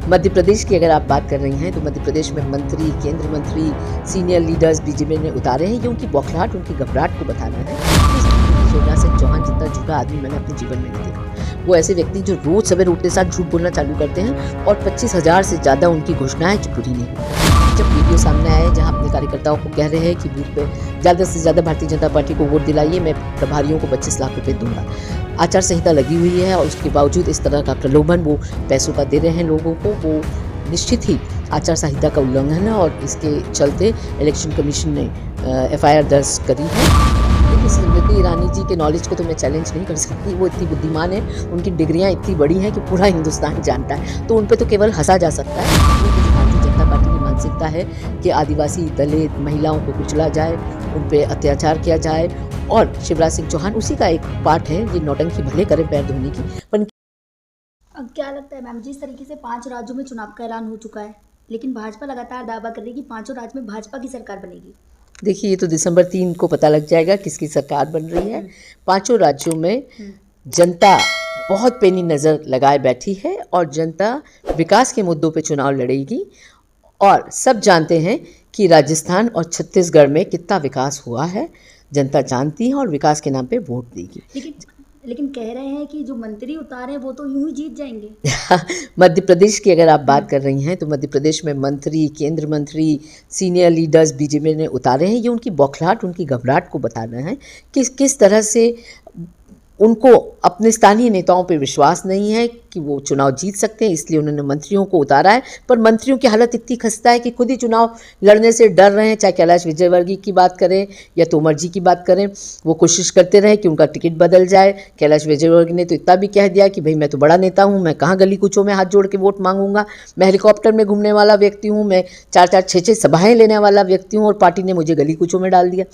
मध्य प्रदेश की अगर आप बात कर रही हैं तो मध्य प्रदेश में मंत्री, केंद्र मंत्री, सीनियर लीडर्स बीजेपी ने उतारे हैं। ये उनकी बौखलाहट, उनकी घबराहट को बताना है। शिवराज सिंह चौहान जितना झूठा आदमी मैंने अपने जीवन में नहीं देखा। वो ऐसे व्यक्ति जो रोज सवेरे उठते साथ झूठ बोलना चालू करते हैं और 25,000 से ज़्यादा उनकी घोषणाएं पूरी नहीं हुई। जब वीडियो सामने आए जहां अपने कार्यकर्ताओं को कह रहे हैं कि बूथ पे ज़्यादा से ज़्यादा भारतीय जनता पार्टी को वोट दिलाइए, मैं प्रभारियों को 25 लाख रुपए दूंगा। आचार संहिता लगी हुई है और उसके बावजूद इस तरह का प्रलोभन वो पैसों का दे रहे हैं लोगों को। वो निश्चित ही आचार संहिता का उल्लंघन है और इसके चलते इलेक्शन कमीशन ने FIR दर्ज करी है। लेकिन स्मृति ईरानी जी के नॉलेज को तो मैं चैलेंज नहीं कर सकती। वो इतनी बुद्धिमान है, उनकी डिग्रियां इतनी बड़ी हैं कि पूरा हिंदुस्तान जानता है, तो उन पर तो केवल हंसा जा सकता है। भारतीय जनता पार्टी की मानसिकता है कि आदिवासी, दलित, महिलाओं को कुचला जाए, उन पर अत्याचार किया जाए और शिवराज सिंह चौहान उसी का एक पार्ट है। ये नौटंकी भले करें पैर धोने की, पर अब क्या लगता है मैम, जिस तरीके से 5 राज्यों में चुनाव का ऐलान हो चुका है, लेकिन भाजपा लगातार दावा कर रही है कि 5 राज्य में भाजपा की सरकार बनेगी। देखिए, ये तो दिसंबर 3 को पता लग जाएगा किसकी सरकार बन रही है। 5 राज्यों में जनता बहुत पैनी नज़र लगाए बैठी है और जनता विकास के मुद्दों पे चुनाव लड़ेगी। और सब जानते हैं कि राजस्थान और छत्तीसगढ़ में कितना विकास हुआ है, जनता जानती है और विकास के नाम पे वोट देगी। लेकिन कह रहे हैं कि जो मंत्री उतारे वो तो यूं ही जीत जाएंगे। मध्य प्रदेश की अगर आप बात कर रही हैं तो मध्य प्रदेश में मंत्री, केंद्र मंत्री, सीनियर लीडर्स बीजेपी ने उतारे हैं। ये उनकी बौखलाहट, उनकी घबराहट को बताना है कि किस तरह से उनको अपने स्थानीय नेताओं पे विश्वास नहीं है कि वो चुनाव जीत सकते हैं, इसलिए उन्होंने मंत्रियों को उतारा है। पर मंत्रियों की हालत इतनी खस्ता है कि खुद ही चुनाव लड़ने से डर रहे हैं। चाहे कैलाश विजयवर्गीय की बात करें या तोमर जी की बात करें, वो कोशिश करते रहे कि उनका टिकट बदल जाए। कैलाश विजयवर्गीय ने तो इतना भी कह दिया कि भाई मैं तो बड़ा नेता हूँ, मैं कहाँ गली कूचों में हाथ जोड़ के वोट मांगूंगा, मैं हेलीकॉप्टर में घूमने वाला व्यक्ति हूँ, मैं 4-4, 6-6 सभाएँ लेने वाला व्यक्ति हूँ और पार्टी ने मुझे गली कूचों में डाल दिया।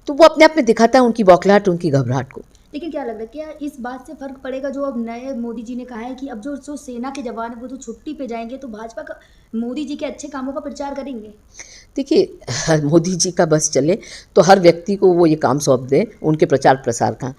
तो वो अपने आप में दिखाता है उनकी बौखलाहट, उनकी घबराहट को। लेकिन क्या लग रहा है, क्या इस बात से फर्क पड़ेगा जो अब नए मोदी जी ने कहा है कि अब जो सेना के जवान है वो तो छुट्टी पे जाएंगे, तो भाजपा का मोदी जी के अच्छे कामों का प्रचार करेंगे? देखिए, मोदी जी का बस चले तो हर व्यक्ति को वो ये काम सौंप दें उनके प्रचार प्रसार का।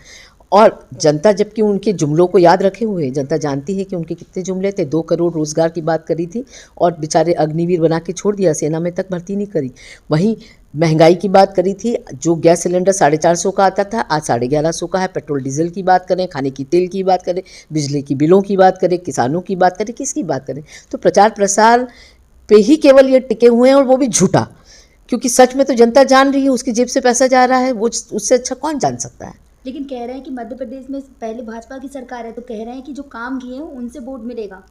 और जनता जबकि उनके जुमलों को याद रखे हुए है, जनता जानती है कि उनके कितने जुमले थे। 2 करोड़ रोजगार की बात करी थी और बेचारे अग्निवीर बना के छोड़ दिया, सेना में तक भर्ती नहीं करी। वहीं महंगाई की बात करी थी, जो गैस सिलेंडर 450 का आता था आज 1150 का है। पेट्रोल डीजल की बात करें, खाने की तेल की बात करें, बिजली की बिलों की बात करें, किसानों की बात करें, किसकी बात करें, तो प्रचार प्रसार पे ही केवल ये टिके हुए हैं और वो भी झूठा। क्योंकि सच में तो जनता जान रही है उसकी जेब से पैसा जा रहा है, वो उससे अच्छा कौन जान सकता है। लेकिन कह रहे हैं कि मध्य प्रदेश में पहले भाजपा की सरकार है, तो कह रहे हैं कि जो काम किए हैं उनसे वोट मिलेगा।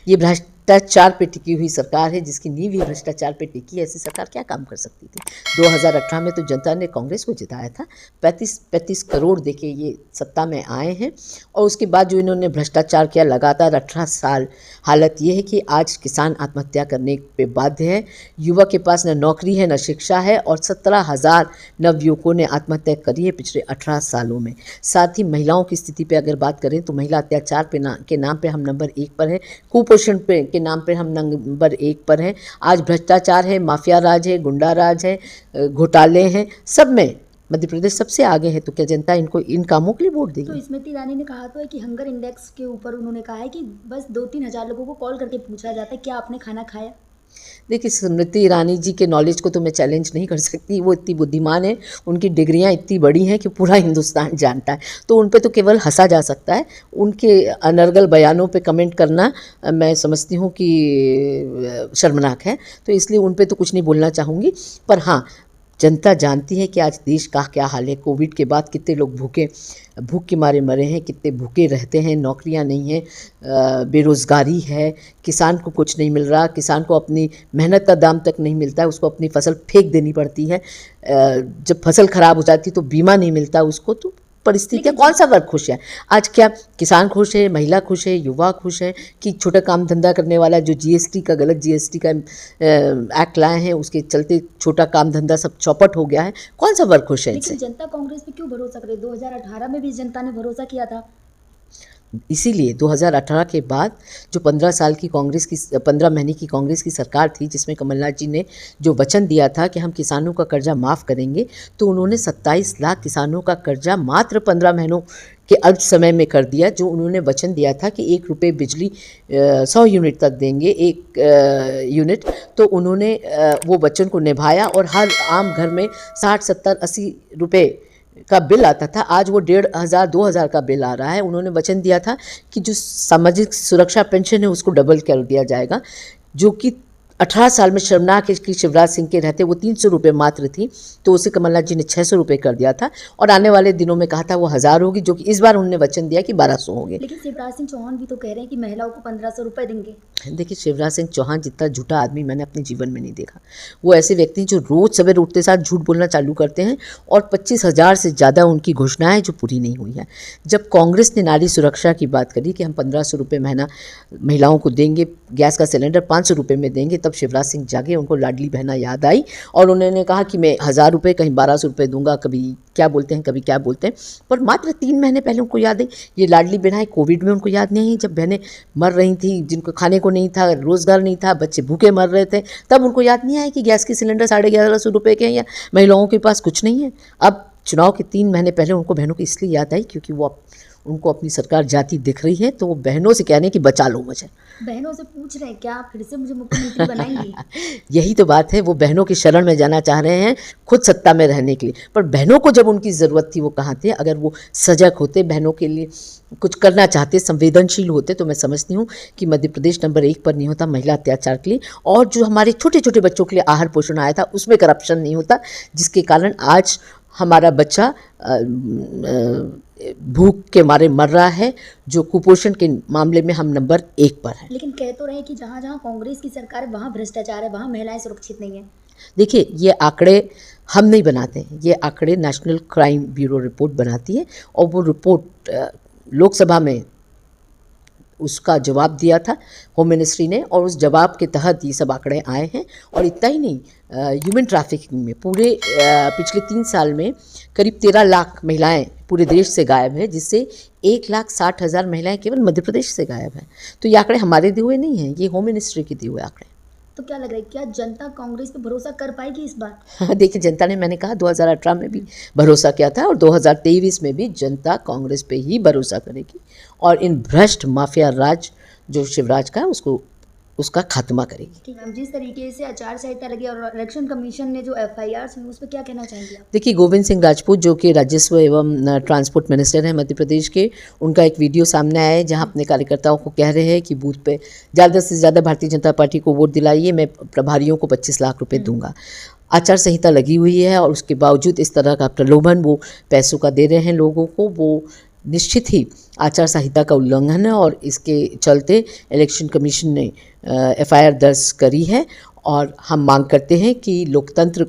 ये भ्रष्टाचार पे टिकी हुई सरकार है, जिसकी नींव ही भ्रष्टाचार पे टिकी है। ऐसी सरकार क्या काम कर सकती थी? 2018 में तो जनता ने कांग्रेस को जिताया था, 35 करोड़ देके ये सत्ता में आए हैं। और उसके बाद जो इन्होंने भ्रष्टाचार किया लगातार 18 साल, हालत ये है कि आज किसान आत्महत्या करने पे बाध्य है। युवा के पास न नौकरी है, न शिक्षा है और 17,000 नवयुवकों ने आत्महत्या करी है पिछले 18 सालों में। साथ ही महिलाओं की स्थिति पे अगर बात करें तो महिला अत्याचार के नाम पे हम नंबर 1 पर हैं, कुपोषण के नाम पे हम नंबर 1 पर हैं। आज भ्रष्टाचार है, माफिया राज है, गुंडा राज है, घोटाले हैं, सब में मध्य प्रदेश सबसे आगे है। तो क्या जनता इनको इन कामों के लिए वोट देगी? तो स्मृति ईरानी ने कहा तो है कि हंगर इंडेक्स के ऊपर उन्होंने कहा है कि बस 2-3 हज़ार लोगों को कॉल करके पूछा जाता है क्या आपने खाना खाया। देखिए, स्मृति ईरानी जी के नॉलेज को तो मैं चैलेंज नहीं कर सकती। वो इतनी बुद्धिमान है, उनकी डिग्रियां इतनी बड़ी हैं कि पूरा हिंदुस्तान जानता है, तो उन पे तो केवल हंसा जा सकता है। उनके अनर्गल बयानों पे कमेंट करना मैं समझती हूँ कि शर्मनाक है, तो इसलिए उन पे तो कुछ नहीं बोलना चाहूँगी। पर हाँ, जनता जानती है कि आज देश का क्या हाल है। कोविड के बाद कितने लोग भूख के मारे मरे हैं, कितने भूखे रहते हैं, नौकरियां नहीं हैं, बेरोज़गारी है, किसान को कुछ नहीं मिल रहा, किसान को अपनी मेहनत का दाम तक नहीं मिलता है, उसको अपनी फसल फेंक देनी पड़ती है। जब फसल ख़राब हो जाती है तो बीमा नहीं मिलता उसको। तो परिस्थितियाँ, कौन सा वर्ग खुश है आज? क्या किसान खुश है, महिला खुश है, युवा खुश है कि छोटा काम धंधा करने वाला जो GST का गलत GST का एक्ट लाए हैं उसके चलते छोटा काम धंधा सब चौपट हो गया है? कौन सा वर्ग खुश है इनसे? लेकिन जनता कांग्रेस पे क्यों भरोसा करे? 2018 में भी जनता ने भरोसा किया था। इसीलिए 2018 के बाद जो 15 महीने की कांग्रेस की सरकार थी, जिसमें कमलनाथ जी ने जो वचन दिया था कि हम किसानों का कर्जा माफ़ करेंगे, तो उन्होंने 27 लाख किसानों का कर्जा मात्र 15 महीनों के अल्प समय में कर दिया। जो उन्होंने वचन दिया था कि 1 रुपये बिजली 100 यूनिट तक देंगे, 1 यूनिट, तो उन्होंने वो वचन को निभाया और हर आम घर में 60, 70, 80 रुपये का बिल आता था, आज वो 1,500, 2,000 का बिल आ रहा है। उन्होंने वचन दिया था कि जो सामाजिक सुरक्षा पेंशन है उसको डबल कर दिया जाएगा, जो कि 18 साल में शर्मनाक है कि शिवराज सिंह के रहते वो 300 रुपये मात्र थी, तो उसे कमलनाथ जी ने 600 रुपये कर दिया था और आने वाले दिनों में कहा था वो 1000 होगी, जो कि इस बार उन्होंने वचन दिया कि 1200 होंगे। लेकिन शिवराज सिंह चौहान भी तो कह रहे हैं कि महिलाओं को 1500 रुपये देंगे। देखिए, शिवराज सिंह चौहान जितना झूठा आदमी मैंने अपने जीवन में नहीं देखा। वो ऐसे व्यक्ति हैं जो रोज़ सवेरे उठते साथ झूठ बोलना चालू करते हैं और 25,000 से ज़्यादा उनकी घोषणाएं जो पूरी नहीं हुई है। जब कांग्रेस ने नारी सुरक्षा की बात करी कि हम 1500 रुपये महीना महिलाओं को देंगे, गैस का सिलेंडर 500 रुपये में देंगे, तब शिवराज सिंह जागे, उनको लाडली बहना याद आई और उन्होंने कहा कि मैं 1000 रुपये कहीं 1200 रुपये दूंगा, कभी क्या बोलते हैं कभी क्या बोलते हैं। पर मात्र 3 महीने पहले उनको याद है ये लाडली बहनाएं। कोविड में उनको याद नहीं है, जब बहनें मर रही थी, जिनको खाने को नहीं था, रोज़गार नहीं था, बच्चे भूखे मर रहे थे, तब उनको याद नहीं आया कि गैस के सिलेंडर 1150 रुपये के हैं या महिलाओं के पास कुछ नहीं है। अब चुनाव के 3 महीने पहले उनको बहनों की इसलिए याद आई क्योंकि वो उनको अपनी सरकार जाती दिख रही है, तो वो बहनों से कह रहे हैं कि बचा लो मुझे। बहनों से पूछ रहे हैं क्या आप फिर से मुझे मुख्यमंत्री बनाएंगे? यही तो बात है, वो बहनों की शरण में जाना चाह रहे हैं खुद सत्ता में रहने के लिए। पर बहनों को जब उनकी ज़रूरत थी वो कहाँ थे? अगर वो सजग होते, बहनों के लिए कुछ करना चाहते, संवेदनशील होते, तो मैं समझती हूँ कि मध्य प्रदेश नंबर 1 पर नहीं होता महिला अत्याचार के लिए। और जो हमारे छोटे छोटे बच्चों के लिए आहार पोषण आया था उसमें करप्शन नहीं होता, जिसके कारण आज हमारा बच्चा भूख के मारे मर रहा है, जो कुपोषण के मामले में हम नंबर 1 पर हैं। लेकिन कह तो रहे हैं कि जहाँ जहाँ कांग्रेस की सरकार है वहाँ भ्रष्टाचार है, वहाँ महिलाएं सुरक्षित नहीं है। देखिए, ये आंकड़े हम नहीं बनाते हैं, ये आंकड़े नेशनल क्राइम ब्यूरो रिपोर्ट बनाती है और वो रिपोर्ट लोकसभा में उसका जवाब दिया था होम मिनिस्ट्री ने, और उस जवाब के तहत ये सब आंकड़े आए हैं। और इतना ही नहीं, ह्यूमन ट्रैफिकिंग में पूरे पिछले 3 साल में करीब 13 लाख महिलाएं पूरे देश से गायब है, जिससे 1,60,000 महिलाएं केवल मध्य प्रदेश से गायब हैं। तो ये आंकड़े हमारे दिए हुए नहीं हैं, ये होम मिनिस्ट्री के दिए हुए आंकड़े। तो क्या लग रहा है, क्या जनता कांग्रेस पे भरोसा कर पाएगी इस बार? देखिए, जनता ने, मैंने कहा 2018 में भी भरोसा किया था और 2023 में भी जनता कांग्रेस पे ही भरोसा करेगी और इन भ्रष्ट माफिया राज जो शिवराज का है उसका खात्मा करेगी। ठीक है, जिस तरीके से आचार संहिता लगी और इलेक्शन कमीशन ने जो FIRs हुई उस पर क्या कहना चाहेंगे आप? देखिए, गोविंद सिंह राजपूत जो कि राजस्व एवं ट्रांसपोर्ट मिनिस्टर हैं मध्य प्रदेश के, उनका एक वीडियो सामने आया है जहां अपने कार्यकर्ताओं को कह रहे हैं कि बूथ पे ज़्यादा से ज़्यादा भारतीय जनता पार्टी को वोट दिलाइए, मैं प्रभारियों को 25 लाख रुपये दूंगा। आचार संहिता लगी हुई है और उसके बावजूद इस तरह का प्रलोभन वो पैसों का दे रहे हैं लोगों को, वो निश्चित ही आचार संहिता का उल्लंघन है और इसके चलते इलेक्शन कमीशन ने FIR दर्ज करी है। और हम मांग करते हैं कि लोकतंत्र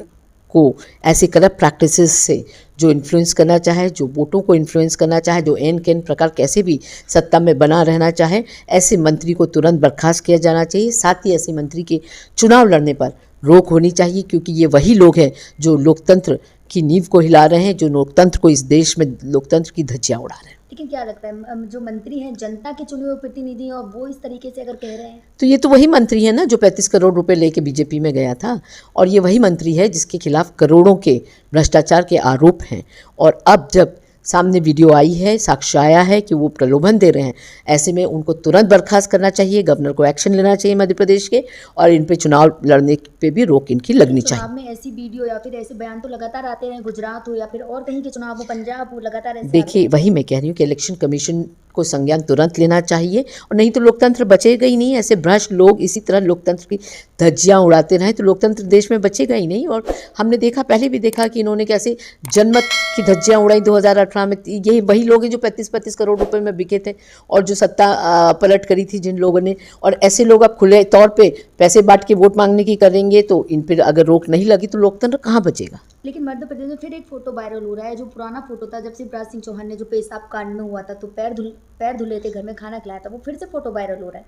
को ऐसे करप्ट प्रैक्टिसेस से जो इन्फ्लुएंस करना चाहे, जो वोटों को इन्फ्लुएंस करना चाहे, जो एन केन प्रकार कैसे भी सत्ता में बना रहना चाहे, ऐसे मंत्री को तुरंत बर्खास्त किया जाना चाहिए। साथ ही ऐसे मंत्री के चुनाव लड़ने पर रोक होनी चाहिए, क्योंकि ये वही लोग हैं जो लोकतंत्र की नींव को हिला रहे हैं, जो लोकतंत्र को, इस देश में लोकतंत्र की धज्जियां उड़ा रहे हैं। लेकिन क्या लगता है, जो मंत्री हैं जनता के चुने हुए प्रतिनिधि और वो इस तरीके से अगर कह रहे हैं, तो ये तो वही मंत्री है ना जो 35 करोड़ रुपए लेके बीजेपी में गया था, और ये वही मंत्री है जिसके खिलाफ करोड़ों के भ्रष्टाचार के आरोप हैं। और अब जब सामने वीडियो आई है, साक्ष्य आया है कि वो प्रलोभन दे रहे हैं, ऐसे में उनको तुरंत बर्खास्त करना चाहिए, गवर्नर को एक्शन लेना चाहिए मध्य प्रदेश के, और इन पे चुनाव लड़ने पे भी रोक इनकी लगनी चाहिए। चुनाव में ऐसी वीडियो या फिर ऐसे बयान तो लगातार आते हैं, गुजरात हो या फिर और कहीं के चुनाव हो, पंजाब हो, लगातार ऐसे। देखिए, वही मैं कह रही हूँ कि इलेक्शन कमीशन को संज्ञान तुरंत लेना चाहिए, और नहीं तो लोकतंत्र बचेगा ही नहीं। ऐसे भ्रष्ट लोग इसी तरह लोकतंत्र की धज्जियां उड़ाते रहे तो लोकतंत्र देश में बचेगा ही नहीं। और हमने देखा, पहले भी देखा कि इन्होंने कैसे जनमत की धज्जियां उड़ाई 2018 में। यही वही लोग हैं जो 35-35 करोड़ रुपए में बिके थे और जो सत्ता पलट करी थी जिन लोगों ने। और ऐसे लोग अब खुले तौर पे पैसे बांट के वोट मांगने की करेंगे, तो इन पर अगर रोक नहीं लगी तो लोकतंत्र कहाँ बचेगा। लेकिन मध्य प्रदेश में फिर एक फोटो वायरल हो रहा है, जो पुराना फोटो था जब शिवराज सिंह चौहान ने जो पेशाब कांड में हुआ था, तो पैर धुले थे, घर में खाना खिलाया था, वो फिर से फोटो वायरल हो रहा है।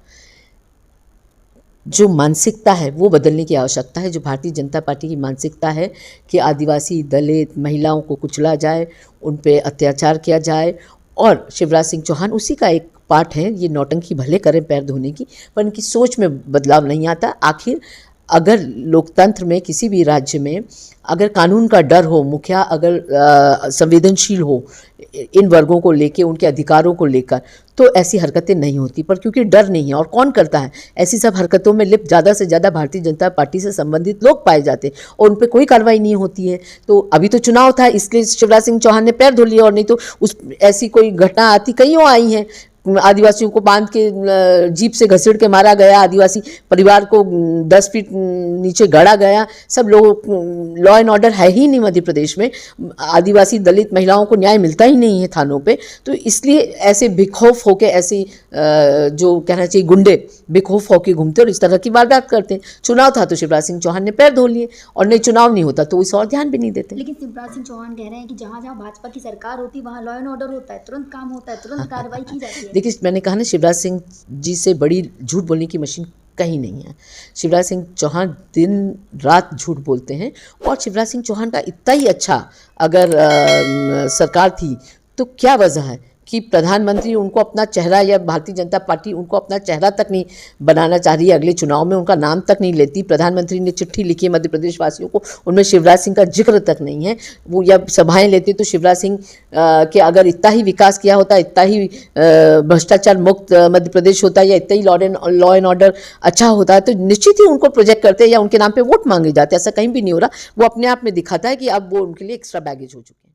जो मानसिकता है वो बदलने की आवश्यकता है। जो भारतीय जनता पार्टी की मानसिकता है कि आदिवासी, दलित, महिलाओं को कुचला जाए, उन पे अत्याचार किया जाए, और शिवराज सिंह चौहान उसी का एक पार्ट है। ये नौटंकी भले करें पैर धोने की, पर इनकी सोच में बदलाव नहीं आता। आखिर अगर लोकतंत्र में किसी भी राज्य में अगर कानून का डर हो, मुखिया अगर संवेदनशील हो इन वर्गों को लेके, उनके अधिकारों को लेकर, तो ऐसी हरकतें नहीं होती। पर क्योंकि डर नहीं है, और कौन करता है ऐसी सब हरकतों में लिप्त ज़्यादा से ज़्यादा भारतीय जनता पार्टी से संबंधित लोग पाए जाते हैं और उन पर कोई कार्रवाई नहीं होती है। तो अभी तो चुनाव था, इसलिए शिवराज सिंह चौहान ने पैर धो लिया, और नहीं तो उस ऐसी कोई घटना आती कईयों आई हैं। आदिवासियों को बांध के जीप से घसीट के मारा गया, आदिवासी परिवार को 10 फीट नीचे गाड़ा गया। सब लोग, लॉ एंड ऑर्डर है ही नहीं मध्य प्रदेश में, आदिवासी दलित महिलाओं को न्याय मिलता ही नहीं है थानों पे। तो इसलिए ऐसे बेखौफ होके, ऐसे जो कहना चाहिए गुंडे बेखौफ होके घूमते और इस तरह की वारदात करते हैं। चुनाव था तो शिवराज सिंह चौहान ने पैर धो लिए, और नहीं चुनाव नहीं होता तो इस और ध्यान भी नहीं देते। लेकिन शिवराज सिंह चौहान कह रहे हैं कि जहाँ जहाँ भाजपा की सरकार होती है वहाँ लॉ एंड ऑर्डर होता है, तुरंत काम होता है, तुरंत कार्रवाई की जाती है। देखिए, मैंने कहा ना, शिवराज सिंह जी से बड़ी झूठ बोलने की मशीन कहीं नहीं है। शिवराज सिंह चौहान दिन रात झूठ बोलते हैं, और शिवराज सिंह चौहान का इतना ही अच्छा अगर सरकार थी तो क्या वजह है कि प्रधानमंत्री उनको अपना चेहरा, या भारतीय जनता पार्टी उनको अपना चेहरा तक नहीं बनाना चाह रही है, अगले चुनाव में उनका नाम तक नहीं लेती। प्रधानमंत्री ने चिट्ठी लिखी है मध्य प्रदेश वासियों को, उनमें शिवराज सिंह का जिक्र तक नहीं है। वो या सभाएं लेते तो शिवराज सिंह के अगर इतना ही विकास किया होता, इतना ही भ्रष्टाचार मुक्त मध्य प्रदेश होता, या इतना ही लॉ एंड ऑर्डर अच्छा होता है, तो निश्चित ही उनको प्रोजेक्ट करते या उनके नाम पर वोट मांगे जाते। ऐसा कहीं भी नहीं हो रहा। वो अपने आप में दिखाता है कि अब वो उनके लिए एक्स्ट्रा बैगेज हो चुके हैं।